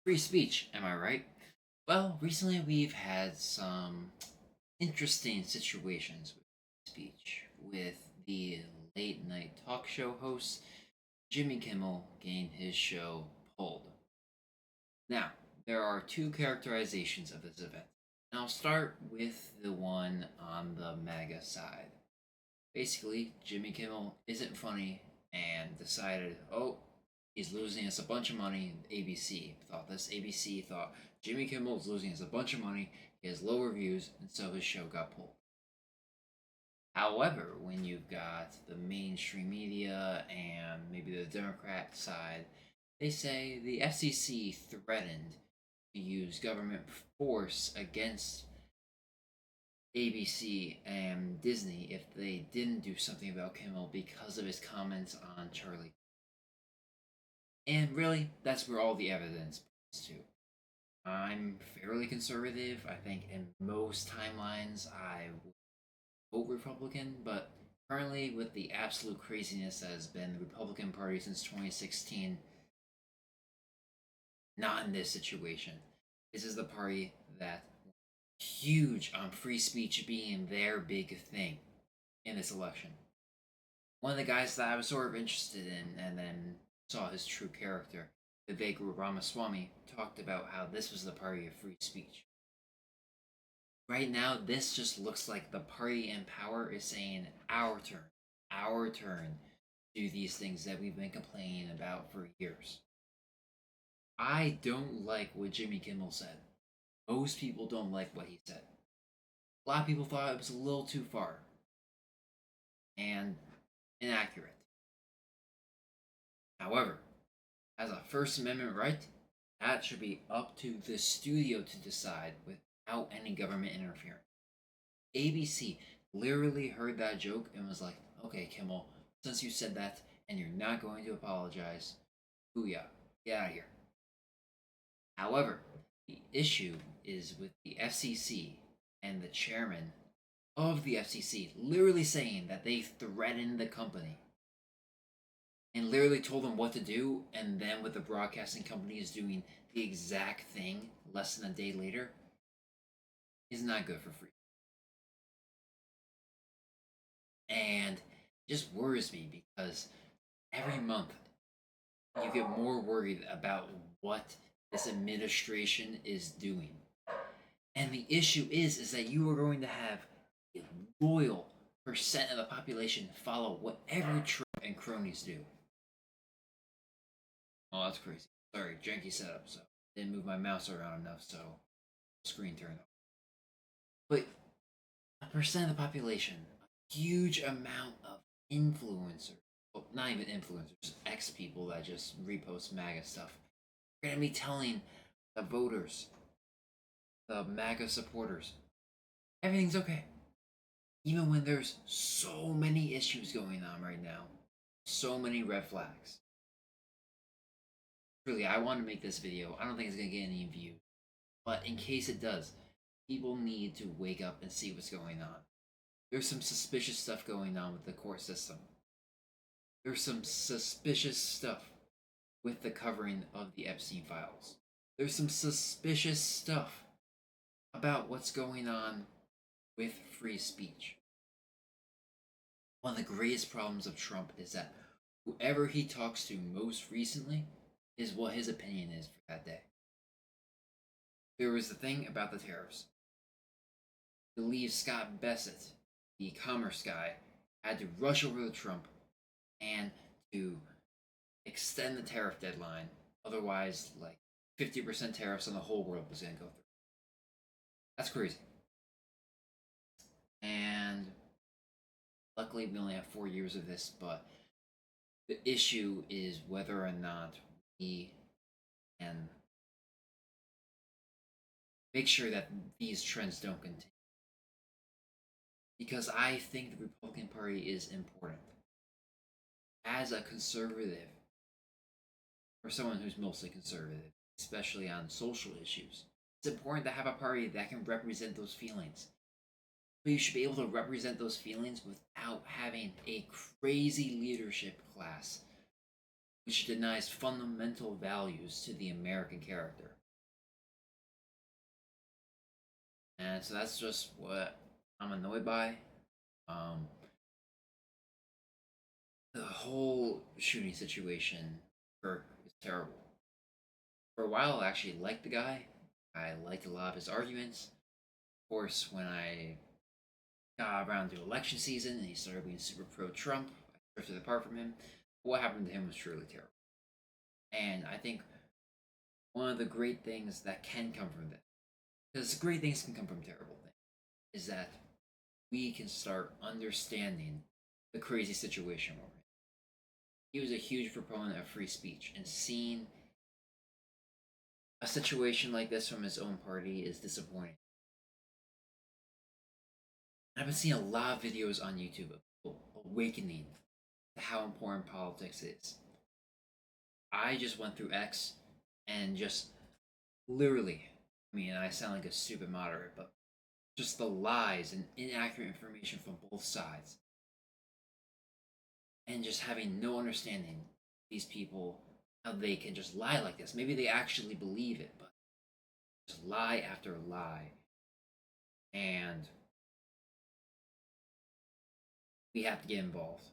Free speech, am I right? Well, recently we've had some interesting situations with speech, with the late night talk show host Jimmy Kimmel getting his show pulled. Now, there are two characterizations of this event. And I'll start with the one on the MAGA side. Basically, Jimmy Kimmel isn't funny and decided, oh, he's losing us a bunch of money. ABC thought this. ABC thought Jimmy Kimmel is losing us a bunch of money. He has low reviews, and so his show got pulled. However, when you've got the mainstream media and maybe the Democrat side, they say the FCC threatened to use government force against ABC and Disney if they didn't do something about Kimmel because of his comments on Charlie. And really, that's where all the evidence points to. I'm fairly conservative. I think in most timelines I would vote Republican, but currently, with the absolute craziness that has been the Republican Party since 2016, not in this situation. This is the party that huge on free speech being their big thing in this election. One of the guys that I was sort of interested in and then saw his true character, Vivek Ramaswamy, talked about how this was the party of free speech. Right now, this just looks like the party in power is saying, our turn to do these things that we've been complaining about for years. I don't like what Jimmy Kimmel said. Most people don't like what he said. A lot of people thought it was a little too far and inaccurate. However, as a First Amendment right, that should be up to the studio to decide without any government interference. ABC literally heard that joke and was like, okay, Kimmel, since you said that and you're not going to apologize, booyah, get out of here. However, the issue is with the FCC and the chairman of the FCC literally saying that they threatened the company and literally told them what to do, and then with the broadcasting company is doing the exact thing less than a day later, is not good for free. And it just worries me because every month you get more worried about what this administration is doing. And the issue is that you are going to have a loyal percent of the population follow whatever Trump and cronies do. Oh, that's crazy. Sorry, janky setup, so didn't move my mouse around enough, so screen turned off. But a percent of the population, a huge amount of influencers, well, not even influencers, ex people that just repost MAGA stuff, are gonna be telling the voters, the MAGA supporters, everything's okay. Even when there's so many issues going on right now, so many red flags. Really, I want to make this video. I don't think it's gonna get any views, but in case it does, people need to wake up and see what's going on. There's some suspicious stuff going on with the court system. There's some suspicious stuff with the covering of the Epstein files. There's some suspicious stuff about what's going on with free speech. One of the greatest problems of Trump is that whoever he talks to most recently is what his opinion is for that day. There was the thing about the tariffs. I believe Scott Bessent, the commerce guy, had to rush over to Trump and to extend the tariff deadline. Otherwise, like 50% tariffs on the whole world was going to go through. That's crazy. And luckily, we only have 4 years of this, but the issue is whether or not we can make sure that these trends don't continue. Because I think the Republican Party is important. As a conservative, or someone who's mostly conservative, especially on social issues, it's important to have a party that can represent those feelings. But you should be able to represent those feelings without having a crazy leadership class which denies fundamental values to the American character. And so that's just what I'm annoyed by. Um, the whole shooting situation, Kirk, is terrible. For a while, I actually liked the guy. I liked a lot of his arguments. Of course, when I got around to election season and he started being super pro Trump, I drifted apart from him. What happened to him was truly terrible. And I think one of the great things that can come from this, because great things can come from terrible things, is that we can start understanding the crazy situation we're in. He was a huge proponent of free speech, and seeing a situation like this from his own party is disappointing. I've been seeing a lot of videos on YouTube of people awakening to how important politics is. I just went through X and just literally, I mean, I sound like a stupid moderate, but just the lies and inaccurate information from both sides. And just having no understanding of these people, how they can just lie like this. Maybe they actually believe it, but just lie after lie. And we have to get involved.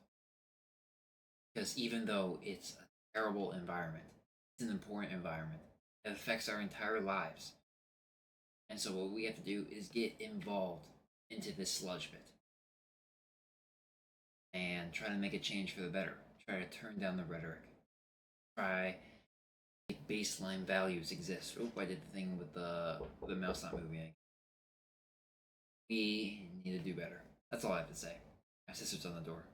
Because even though it's a terrible environment, it's an important environment. It affects our entire lives. And so what we have to do is get involved into this sludge pit and try to make a change for the better. Try to turn down the rhetoric. Try to make baseline values exist. Oh, I did the thing with the mouse not moving. We need to do better. That's all I have to say. My sister's on the door.